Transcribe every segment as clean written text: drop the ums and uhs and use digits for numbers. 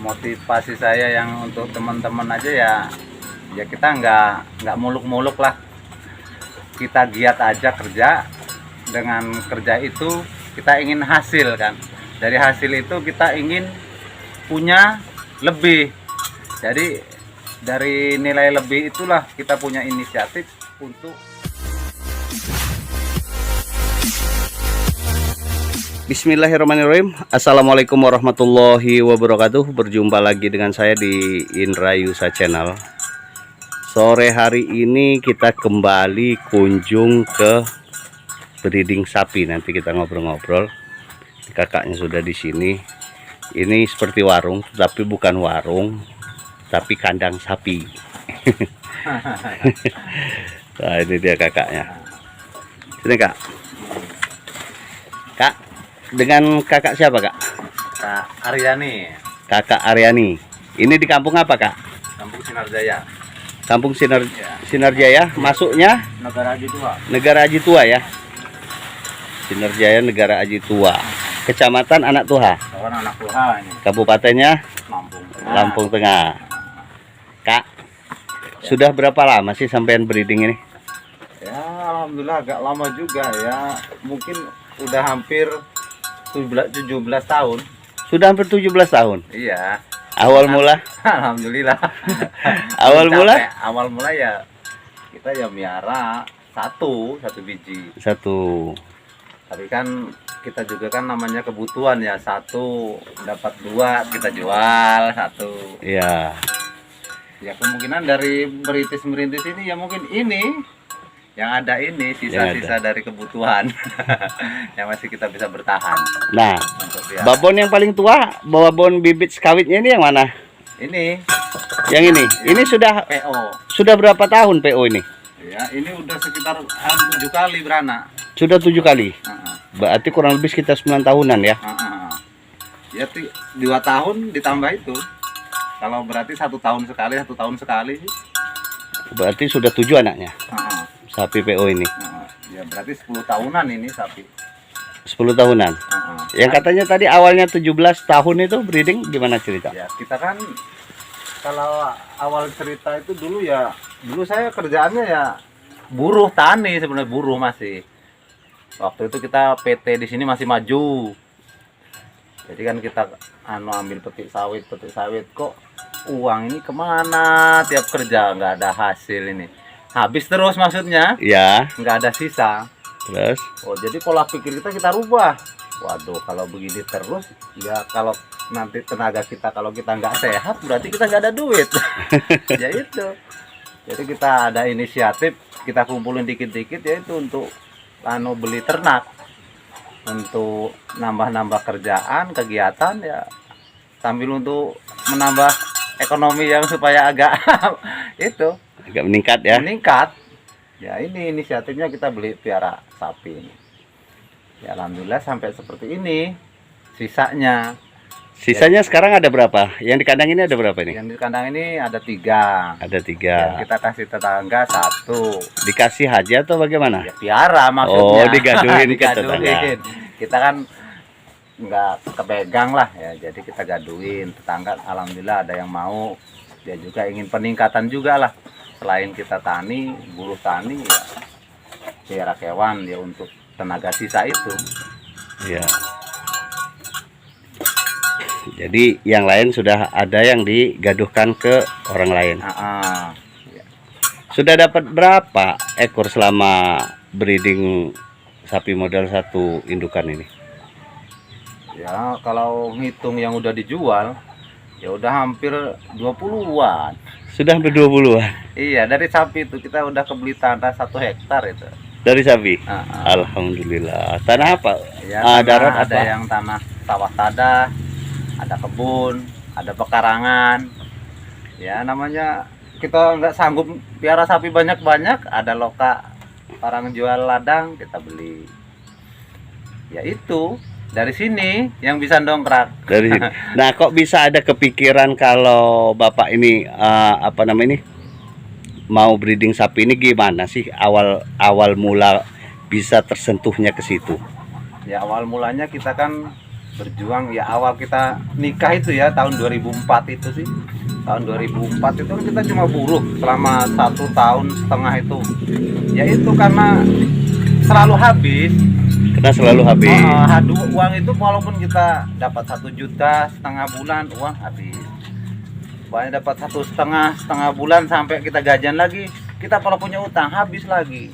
motivasi saya yang untuk teman-teman aja ya kita nggak muluk-muluk lah, kita giat aja kerja. Dengan kerja itu kita ingin hasil kan, dari hasil itu kita ingin punya lebih. Jadi dari nilai lebih itulah kita punya inisiatif untuk. Bismillahirrahmanirrahim. Assalamualaikum warahmatullahi wabarakatuh. Berjumpa lagi dengan saya di Indra Yusa Channel. Sore hari ini kita kembali kunjung ke breeding sapi. Nanti kita ngobrol-ngobrol. Kakaknya sudah di sini. Ini seperti warung, tapi bukan warung, tapi kandang sapi. Nah, ini dia kakaknya. Sini kak. Kak, dengan kakak siapa kak? Kak Aryani. Kakak Aryani. Ini di kampung apa kak? Kampung Sinarjaya. Kampung Sinarjaya. Masuknya Negara Aji Tua. Negara Aji Tua ya. Sinarjaya Negara Aji Tua. Kecamatan Anak Tuha. Kawan Anak Tuha ini. Kabupatennya Lampung. Lampung Tengah. Kak, sudah berapa lama sih sampean breeding ini? Ya alhamdulillah agak lama juga ya. Mungkin udah hampir 17 tahun. Sudah hampir 17 tahun. Iya. Awal mula? Alhamdulillah. Awal mula? Awal mula ya kita ya miara satu biji. Satu. Tapi kan kita juga kan namanya kebutuhan ya, satu dapat dua kita jual satu. Iya. Ya kemungkinan dari merintis ini ya mungkin ini yang ada ini sisa-sisa dari kebutuhan yang masih kita bisa bertahan. Nah, babon yang paling tua, babon bibit sekawitnya ini yang mana? Ini. Yang ini. Ini sudah PO. Sudah berapa tahun PO ini? Ya, ini udah sekitar 7 kali beranak. Sudah 7 kali. Berarti kurang lebih sekitar 9 tahunan ya. Ya 2 tahun ditambah itu. Kalau berarti 1 tahun sekali sih. Berarti sudah 7 anaknya. Sapi PO ini. Ya berarti 10 tahunan ini sapi. 10 tahunan. Yang katanya tadi awalnya 17 tahun itu breeding, gimana cerita? Ya kita kan kalau awal cerita itu dulu saya kerjaannya ya buruh tani, sebenarnya buruh masih. Waktu itu kita PT di sini masih maju. Jadi kan kita ambil petik sawit kok uang ini kemana, tiap kerja nggak ada hasil ini. Habis terus maksudnya. Ya. Nggak ada sisa. Terus? Oh jadi pola pikir kita rubah. Waduh kalau begini terus ya kalau nanti tenaga kita kalau kita nggak sehat berarti kita nggak ada duit. Ya itu. Jadi kita ada inisiatif, kita kumpulin dikit-dikit yaitu untuk beli ternak, untuk nambah-nambah kerjaan, kegiatan ya, sambil untuk menambah ekonomi yang supaya agak itu agak meningkat ya. Meningkat. Ya ini inisiatifnya kita beli piara sapi ini. Ya alhamdulillah sampai seperti ini. Sisanya sekarang ada berapa? Yang di kandang ini ada berapa ini? Yang di kandang ini ada 3. Ada 3. Yang kita kasih tetangga 1. Dikasih haji atau bagaimana? Ya piara maksudnya. Oh digaduhin ke tetangga. Kita kan nggak kepegang lah ya, jadi kita gaduin tetangga. Alhamdulillah ada yang mau. Dia juga ingin peningkatan juga lah. Selain kita tani, buruh tani ya piara kewan dia untuk tenaga sisa itu. Ya. Jadi yang lain sudah ada yang digaduhkan ke orang lain. Ya. Sudah dapat berapa ekor selama breeding sapi modal 1 indukan ini? Ya kalau ngitung yang udah dijual ya udah hampir 20-an. Sudah hampir 20-an. Iya, dari sapi itu kita udah kebeli tanah 1 hektar itu. Dari sapi? Alhamdulillah. Tanah apa? Ya, darat ada apa? yang tanah sawah tadah, ada kebun, ada pekarangan. Ya namanya kita nggak sanggup piara sapi banyak-banyak, ada loka orang jual ladang kita beli. Ya itu dari sini yang bisa dongkrak. Dari sini. Nah kok bisa ada kepikiran kalau bapak ini apa namanya ini mau breeding sapi ini, gimana sih awal mula bisa tersentuhnya ke situ? Ya awal mulanya kita kan berjuang ya. Awal kita nikah itu ya tahun 2004 itu sih, tahun 2004 itu kan kita cuma buruh selama 1,5 tahun itu ya. Itu karena selalu habis. Kita selalu habis. Uang itu walaupun kita dapat 1,5 juta bulan, uang habis. Banyak dapat 1,5 bulan sampai kita gajian lagi, kita kalau punya utang habis lagi.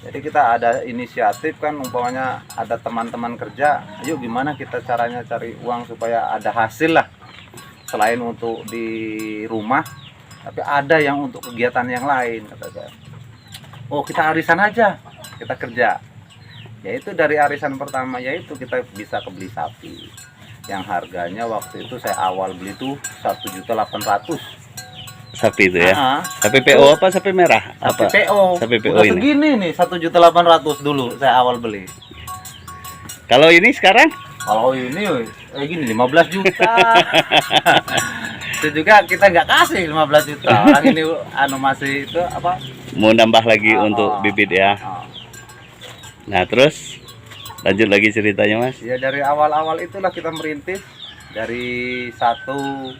Jadi kita ada inisiatif kan, umpamanya ada teman-teman kerja, ayo gimana kita caranya cari uang supaya ada hasil lah, selain untuk di rumah tapi ada yang untuk kegiatan yang lain, kata saya. Oh, kita arisan aja, kita kerja. Yaitu dari arisan pertama yaitu kita bisa kebeli sapi yang harganya waktu itu saya awal beli tuh 1.800.000. Sapi itu ya. Sapi PO apa sapi merah? Sapi apa? PO. Sapi PO udah ini. Segini nih 1.800.000 dulu saya awal beli. Kalau ini sekarang? Kalau ini gini 15 juta. Itu juga kita nggak kasih 15 juta. Orang ini masih itu apa? Mau nambah lagi untuk bibit ya. Nah, terus lanjut lagi ceritanya, Mas. Ya dari awal-awal itulah kita merintis, dari 1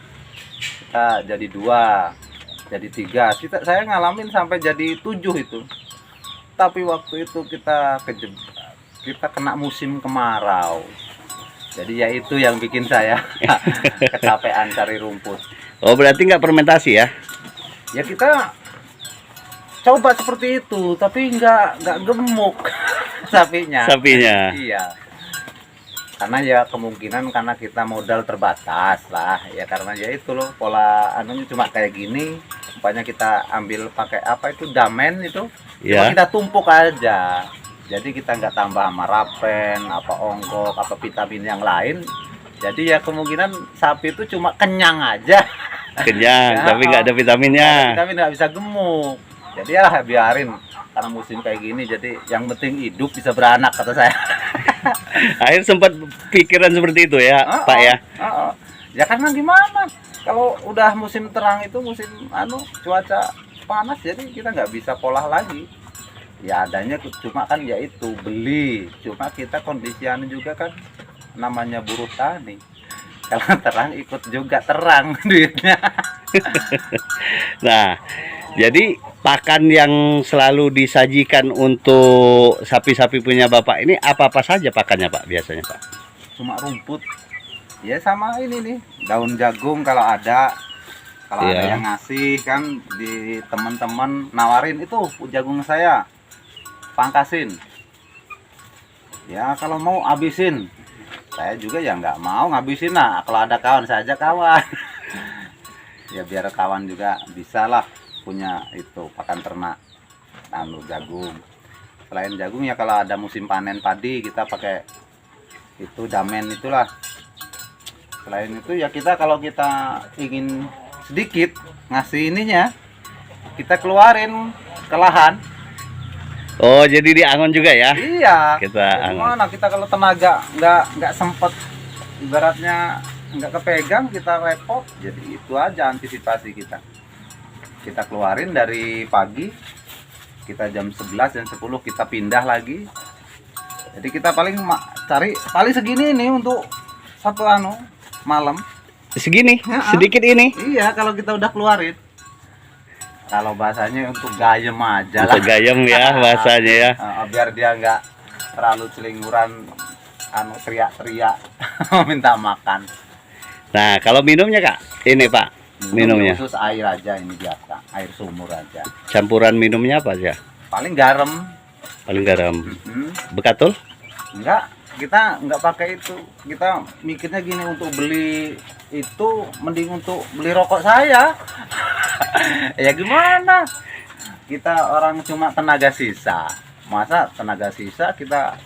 kita jadi 2, jadi 3. Saya ngalamin sampai jadi 7 itu. Tapi waktu itu kita kena musim kemarau. Jadi ya itu yang bikin saya kecapean cari rumput. Oh, berarti nggak fermentasi ya? Ya kita coba seperti itu, tapi nggak gemuk sapinya. Iya. Karena ya kemungkinan karena kita modal terbatas lah, ya karena ya itu loh pola anunya cuma kayak gini. Rupanya kita ambil pakai apa itu damen itu, cuma kita tumpuk aja. Jadi kita nggak tambah sama rapen, apa onggok, apa vitamin yang lain. Jadi ya kemungkinan sapi itu cuma kenyang aja. Kenyang, ya, tapi nggak ada vitaminnya. Vitamin nggak bisa gemuk. Jadi ya biarin, karena musim kayak gini. Jadi yang penting hidup bisa beranak, kata saya. Akhir sempat pikiran seperti itu ya, Pak ya. Ya karena gimana? Kalau udah musim terang itu musim cuaca panas, jadi kita nggak bisa pola lagi. Ya adanya cuma kan ya itu beli. Cuma kita kondisiannya juga kan namanya buruh tani. Kalau terang ikut juga terang duitnya. Nah, jadi pakan yang selalu disajikan untuk sapi-sapi punya Bapak ini apa-apa saja pakannya, Pak, biasanya, Pak? Cuma rumput. Ya sama ini nih, daun jagung kalau ada. Kalau ada yang ngasih kan di teman-teman nawarin itu jagung saya. Pangkasin. Ya kalau mau habisin. Saya juga ya nggak mau ngabisin lah. Kalau ada kawan saya ajak kawan. Ya biar kawan juga bisa lah punya itu pakan ternak jagung. Selain jagung ya kalau ada musim panen padi kita pakai itu damen itulah. Selain itu ya kita kalau kita ingin sedikit ngasih ininya, kita keluarin ke lahan. Oh, jadi diangon juga ya? Iya. Kita angon. Gimana kita kalau tenaga nggak sempet, ibaratnya nggak kepegang, kita repot. Jadi itu aja antisipasi kita. Kita keluarin dari pagi, kita jam 11 dan 10 kita pindah lagi. Jadi kita paling cari paling segini nih untuk satu malam. Segini, sedikit ini. Iya, kalau kita udah keluarin. Kalau bahasanya untuk gayem aja lah. Untuk gayem ya bahasanya ya. Biar dia nggak terlalu celinguran, teriak-teriak minta makan. Nah, kalau minumnya, Kak, ini Pak, minumnya. Khusus air aja, ini biasa, air sumur aja. Campuran minumnya apa aja? Paling garam. Paling garam. Bekatul? Enggak, kita nggak pakai itu. Kita mikirnya gini, untuk beli itu mending untuk beli rokok saya. Ya gimana? Kita orang cuma tenaga sisa. Masa tenaga sisa kita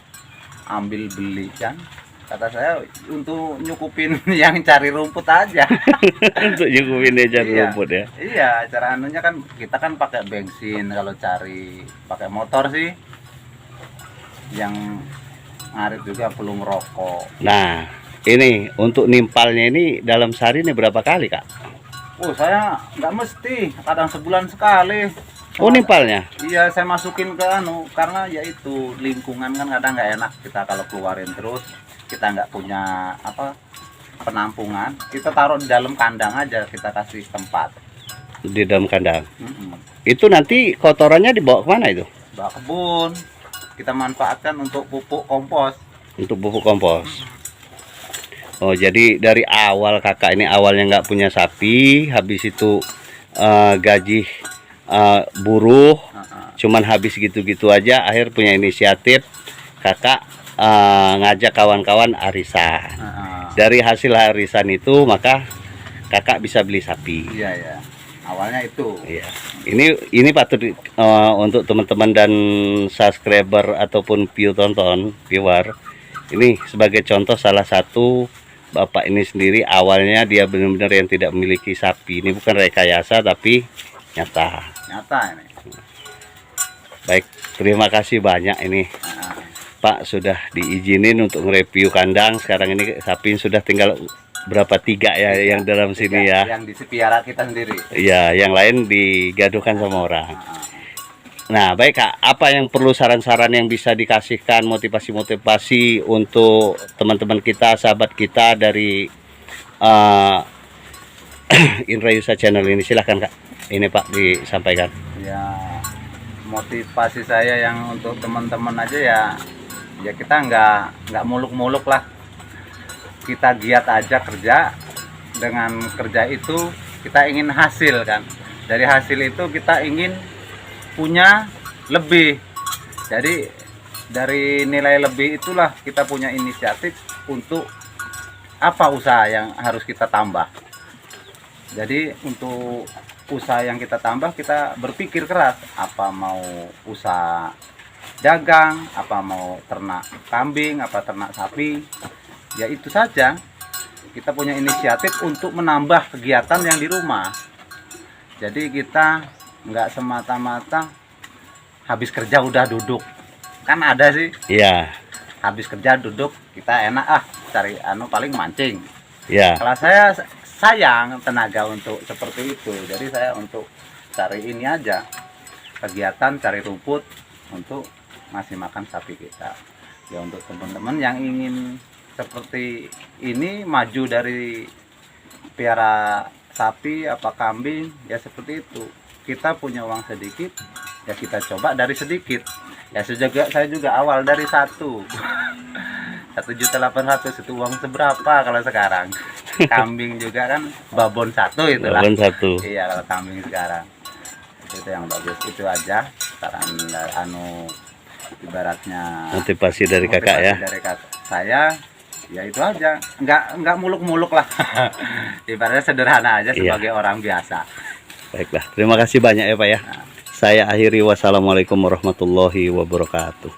ambil beli kan? Kata saya untuk nyukupin yang cari rumput aja. Untuk nyukupin dia cari rumput ya. Iya, cara anunya kan kita kan pakai bensin, kalau cari pakai motor sih. Yang ngarit juga perlu ngerokok. Nah, ini untuk nimpalnya ini dalam sehari ini berapa kali, Kak? Oh, saya nggak mesti, kadang sebulan sekali. Oh, nimpalnya? Iya, saya masukin ke karena ya itu lingkungan kan kadang nggak enak kita kalau keluarin terus. kita nggak punya apa penampungan, kita taruh di dalam kandang aja, kita kasih tempat Di dalam kandang. Mm-mm. Itu nanti kotorannya dibawa kemana itu? Bawa kebun, kita manfaatkan untuk pupuk kompos. Untuk pupuk kompos. Oh, jadi dari awal kakak ini awalnya nggak punya sapi, habis itu gaji buruh, cuman habis gitu-gitu aja, akhir punya inisiatif kakak ngajak kawan-kawan arisan. Dari hasil arisan itu maka kakak bisa beli sapi. Iya ya, awalnya itu. Iya. Ini patut untuk teman-teman dan subscriber ataupun viewer. Ini sebagai contoh salah satu bapak ini sendiri awalnya dia benar-benar yang tidak memiliki sapi. Ini bukan rekayasa tapi nyata. Nyata ini. Baik, terima kasih banyak ini Pak sudah diizinin untuk nge-review kandang. Sekarang ini sapi sudah tinggal berapa? 3 ya yang dalam sini ya. Yang dipelihara kita sendiri. Iya, yang lain digaduhkan sama orang. Nah, baik Kak, apa yang perlu saran-saran yang bisa dikasihkan, motivasi-motivasi untuk teman-teman kita, sahabat kita dari Inrayusa Channel ini? Silahkan Kak, ini Pak disampaikan. Ya, motivasi saya yang untuk teman-teman aja ya kita nggak muluk-muluk lah, kita giat aja kerja. Dengan kerja itu kita ingin hasil kan, dari hasil itu kita ingin punya lebih. Jadi dari nilai lebih itulah kita punya inisiatif untuk apa usaha yang harus kita tambah. Jadi untuk usaha yang kita tambah, kita berpikir keras, apa mau usaha dagang, apa mau ternak kambing, apa ternak sapi, ya itu saja. Kita punya inisiatif untuk menambah kegiatan yang di rumah. Jadi kita nggak semata-mata habis kerja udah duduk, kan ada sih. Iya. Habis kerja duduk, kita enak cari paling mancing. Iya. Kalau saya sayang tenaga untuk seperti itu, jadi saya untuk cari ini aja, kegiatan cari rumput untuk ngasih makan sapi kita. Ya untuk teman-teman yang ingin seperti ini, maju dari piara sapi apa kambing, ya seperti itu. Kita punya uang sedikit, ya kita coba dari sedikit. Ya saya juga awal dari 1.800.000 itu uang seberapa kalau sekarang. Kambing juga kan babon 1 itulah. Babon 1. Iya, kalau kambing sekarang itu yang bagus. Itu aja saran ibaratnya Motivasi dari kakak ya. dari saya ya itu aja, nggak muluk-muluk lah. Ibaratnya sederhana aja sebagai orang biasa. Baiklah, terima kasih banyak ya Pak ya. Saya akhiri, wassalamualaikum warahmatullahi wabarakatuh.